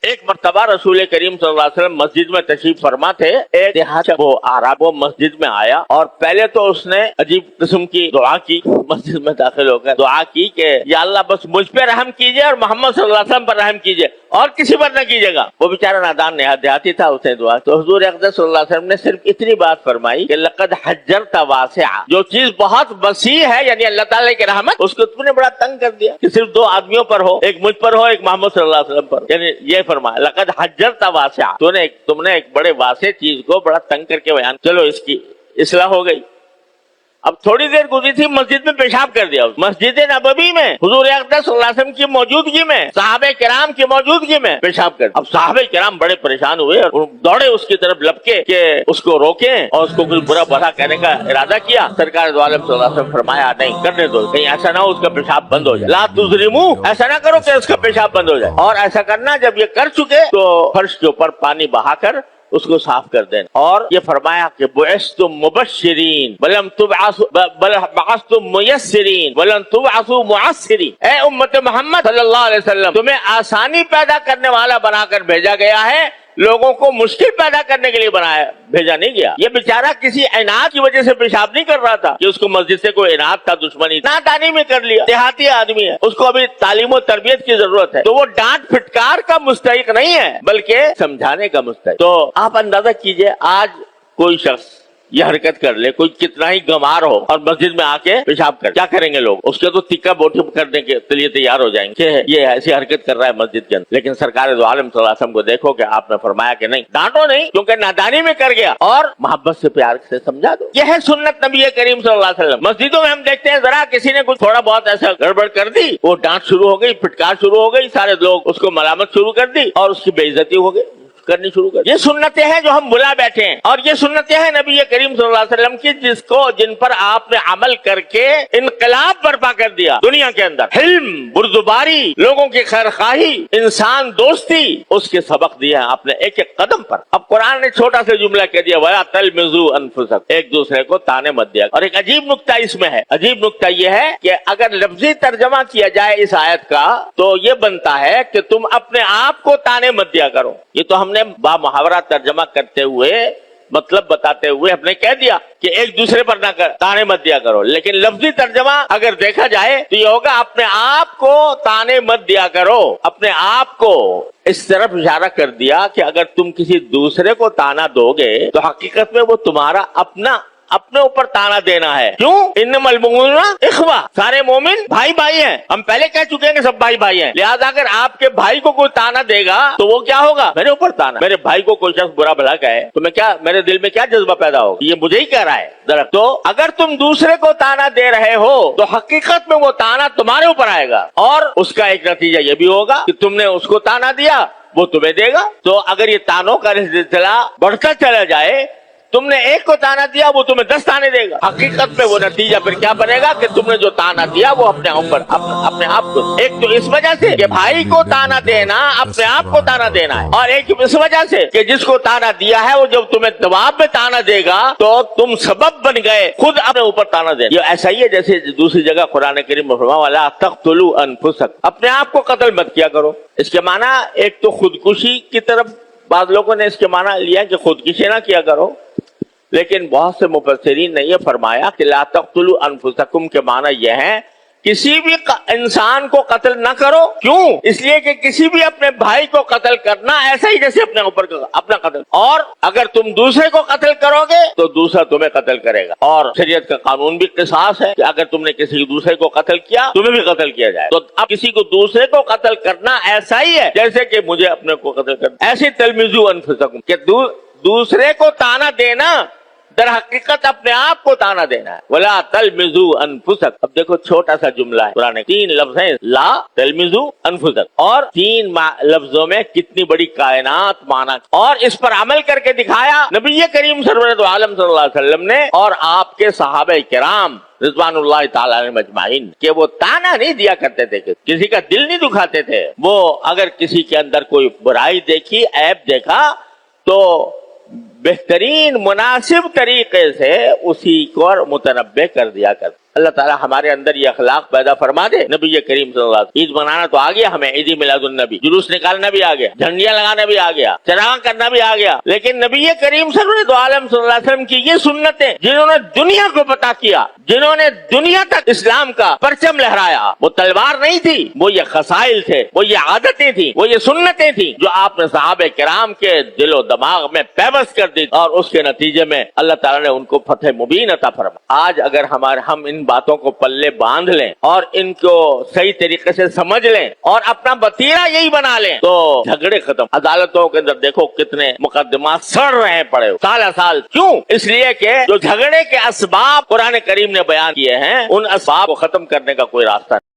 ایک مرتبہ رسول کریم صلی اللہ علیہ وسلم مسجد میں تشریف فرما تھے. ایک دیہات وہ آراب وہ مسجد میں آیا اور پہلے تو اس نے عجیب قسم کی دعا کی. مسجد میں داخل ہو کر دعا کی کہ یا اللہ بس مجھ پہ رحم کیجئے اور محمد صلی اللہ علیہ وسلم پر رحم کیجئے اور کسی پر نہ کیجئے گا. وہ بیچارہ نادان دیہاتی تھا, اس نے دعا تو حضور اقدس صلی اللہ علیہ وسلم نے صرف اتنی بات فرمائی کہ لقد حجرت واسعا, جو چیز بہت وسیع ہے یعنی اللہ تعالی کی رحمت, اس کو تم نے بڑا تنگ کر دیا کہ صرف دو آدمیوں پر ہو, ایک مجھ پر ہو ایک محمد صلی اللہ علیہ وسلم پر. یعنی یہ فرمایا لقد حجرت واسعا, تم نے ایک بڑے واسع چیز کو بڑا تنگ کر کے بیان. چلو اس کی اصلاح ہو گئی. اب تھوڑی دیر گزری تھی, مسجد میں پیشاب کر دیا. مسجد نبوی میں حضور اقدس صلی اللہ علیہ وسلم کی موجودگی میں, صحابہ کرام کی موجودگی میں پیشاب کر دیا. اب صحابہ کرام بڑے پریشان ہوئے اور دوڑے اس کی طرف لپکے کہ اس کو روکیں اور اس کو کچھ برا بھلا کہنے کا ارادہ کیا. سرکار دو عالم صلی اللہ علیہ وسلم فرمایا نہیں کرنے دو, کہیں ایسا نہ ہو اس کا پیشاب بند ہو جائے. لا تظلموا, ایسا نہ کرو کہ اس کا پیشاب بند ہو جائے. اور ایسا کرنا جب یہ کر چکے تو فرش کے اوپر پانی بہا کر اس کو صاف کر دینا. اور یہ فرمایا کہ بعثتم مبشرین ولم تبعثوا بل بعثتم میسرین ولم تبعثوا معسرین. اے امت محمد صلی اللہ علیہ وسلم, تمہیں آسانی پیدا کرنے والا بنا کر بھیجا گیا ہے, لوگوں کو مشکل پیدا کرنے کے لیے بھیجا نہیں گیا. یہ بیچارہ کسی عناد کی وجہ سے پیشاب نہیں کر رہا تھا کہ اس کو مسجد سے کوئی عناد تھا, دشمنی, نادانی میں کر لیا. دیہاتی آدمی ہے, اس کو ابھی تعلیم و تربیت کی ضرورت ہے, تو وہ ڈانٹ پھٹکار کا مستحق نہیں ہے بلکہ سمجھانے کا مستحق. تو آپ اندازہ کیجئے آج کوئی شخص یہ حرکت کر لے, کوئی کتنا ہی گمار ہو اور مسجد میں آ کے پیشاب کر, کیا کریں گے لوگ؟ اس کے تو تکا بوٹی کرنے کے لیے تیار ہو جائیں گے کہ یہ ایسی حرکت کر رہا ہے مسجد کے اندر. لیکن سرکار دو عالم صلی اللہ علیہ وسلم کو دیکھو کہ آپ نے فرمایا کہ نہیں, ڈانٹو نہیں کیونکہ نادانی میں کر گیا, اور محبت سے پیار سے سمجھا دو. یہ ہے سنت نبی کریم صلی اللہ علیہ وسلم. مسجدوں میں ہم دیکھتے ہیں ذرا کسی نے کچھ تھوڑا بہت ایسا گڑبڑ کر دی, وہ ڈانٹ شروع ہو گئی, پھٹکار شروع ہو گئی, سارے لوگ اس کو ملامت شروع کر دی اور اس کی بے عزتی ہو گئی کرنی شروع کر. یہ سنتیں ہیں جو ہم بلا بیٹھے ہیں, اور یہ سنتیں ہیں نبی کریم صلی اللہ علیہ وسلم کی جن پر آپ نے عمل کر کے انقلاب برپا کر دیا دنیا کے اندر. حلم, بردباری, لوگوں کی خیر خواہی, انسان دوستی, اس کے سبق دیا ہے آپ نے ایک ایک قدم پر. اب قرآن نے چھوٹا سا جملہ کہہ دیا وَلَا تَلْمِزُوا أَنفُسَكُمْ, ایک دوسرے کو تانے مت دیا. اور ایک عجیب نکتہ اس میں ہے. عجیب نکتہ یہ ہے کہ اگر لفظی ترجمہ کیا جائے اس آیت کا تو یہ بنتا ہے کہ تم اپنے آپ کو تانے مت دیا کرو. یہ تو ہم نے با محاورہ ترجمہ کرتے ہوئے مطلب بتاتے ہوئے ہم نے کہہ دیا کہ ایک دوسرے پر نہ تانے مت دیا کرو, لیکن لفظی ترجمہ اگر دیکھا جائے تو یہ ہوگا اپنے آپ کو تانے مت دیا کرو. اپنے آپ کو اس طرف اشارہ کر دیا کہ اگر تم کسی دوسرے کو تانا دو گے تو حقیقت میں وہ تمہارا اپنے اوپر تانا دینا ہے. کیوں؟ انما المؤمنون اخوہ, سارے مومن بھائی بھائی ہیں. ہم پہلے کہہ چکے ہیں کہ سب بھائی بھائی ہیں, لہذا اگر آپ کے بھائی کو کوئی تانا دے گا تو وہ کیا ہوگا؟ میرے اوپر تانا. میرے بھائی کو کوئی شخص برا بھلا کہے تو میرے دل میں کیا جذبہ پیدا ہوگا؟ یہ مجھے ہی کہہ رہا ہے درخت. تو اگر تم دوسرے کو تانا دے رہے ہو تو حقیقت میں وہ تانا تمہارے اوپر آئے گا, اور اس کا ایک نتیجہ یہ بھی ہوگا کہ تم نے اس کو تانا دیا وہ تمہیں دے گا. تو اگر یہ تانوں کا سلسلہ بڑھتا چلا جائے, تم نے ایک کو تانا دیا وہ تمہیں 10 تانے دے گا, حقیقت میں وہ نتیجہ پھر کیا بنے گا کہ تم نے جو تانا دیا وہ اپنے آپ کو, ایک تو اس وجہ سے کہ بھائی کو تانا دینا اپنے آپ کو تانا دینا ہے, اور ایک اس وجہ سے کہ جس کو تانا دیا ہے وہ جب تمہیں جواب میں تانا دے گا تو تم سبب بن گئے خود اپنے اوپر تانا دینا. یہ ایسا ہی ہے جیسے دوسری جگہ قرآن کریم میں فرمایا وَلَا تَقْتُلُوا أَنفُسَكُمْ, اپنے آپ کو قتل مت کیا کرو. اس کے معنی ایک تو خودکشی کی طرف بعض لوگوں نے اس کے معنی لیا کہ خودکشی نہ کیا کرو, لیکن بہت سے مفسرین نے یہ فرمایا کہ لا تقتلوا انفسکم کے معنی یہ ہے کسی بھی انسان کو قتل نہ کرو. کیوں؟ اس لیے کہ کسی بھی اپنے بھائی کو قتل کرنا ایسا ہی جیسے اپنے اوپر اپنا قتل, اور اگر تم دوسرے کو قتل کرو گے تو دوسرا تمہیں قتل کرے گا. اور شریعت کا قانون بھی قصاص ہے کہ اگر تم نے کسی دوسرے کو قتل کیا تمہیں بھی قتل کیا جائے. تو اب کسی کو دوسرے کو قتل کرنا ایسا ہی ہے جیسے کہ مجھے اپنے کو قتل کرنا. ایسے تلمزوا انفسکم کہ دوسرے کو تانا دینا در حقیقت اپنے آپ کو تانا دینا ہے. وَلَا تَلْمِزُوا أَنفُسَكُمْ. اب دیکھو چھوٹا سا جملہ ہے, قرآن 3 لفظ ہیں, لا تلمزوا انفسکم, اور 3 لفظوں میں کتنی بڑی کائنات مانا, اور اس پر عمل کر کے دکھایا نبی کریم سرورت عالم صلی اللہ علیہ وسلم نے اور آپ کے صحابہ کرام رضوان اللہ تعالیٰ علیہم اجمعین, کہ وہ تانا نہیں دیا کرتے تھے, کسی کا دل نہیں دکھاتے تھے. وہ اگر کسی کے اندر کوئی برائی دیکھی, عیب دیکھا تو بہترین مناسب طریقے سے اسی کو متنبہ کر دیا کرتے. اللہ تعالیٰ ہمارے اندر یہ اخلاق پیدا فرما دے. نبی کریم صلی اللہ علیہ وسلم. عید منانا تو آ گیا ہمیں, عید میلاد النبی, جلوس نکالنا بھی آ گیا, جھنڈیاں لگانا بھی آ گیا, چراغاں کرنا بھی آ گیا, لیکن نبی کریم صلی اللہ علیہ وسلم کی یہ سنتیں جنہوں نے دنیا کو پتا کیا, جنہوں نے دنیا تک اسلام کا پرچم لہرایا, وہ تلوار نہیں تھی, وہ یہ خصائل تھے, وہ یہ عادتیں تھیں, وہ یہ سنتیں تھیں جو آپ نے صحابہ کرام کے دل و دماغ میں پیوست کر دی, اور اس کے نتیجے میں اللہ تعالیٰ نے ان کو فتح مبین عطا فرمایا. آج اگر ہم ان باتوں کو پلے باندھ لیں اور ان کو صحیح طریقے سے سمجھ لیں اور اپنا وتیرہ یہی بنا لیں تو جھگڑے ختم. عدالتوں کے اندر دیکھو کتنے مقدمات سڑ رہے ہیں پڑے سال سال. کیوں؟ اس لیے کہ جو جھگڑے کے اسباب قرآن کریم نے بیان کیے ہیں ان اسباب کو ختم کرنے کا کوئی راستہ نہیں.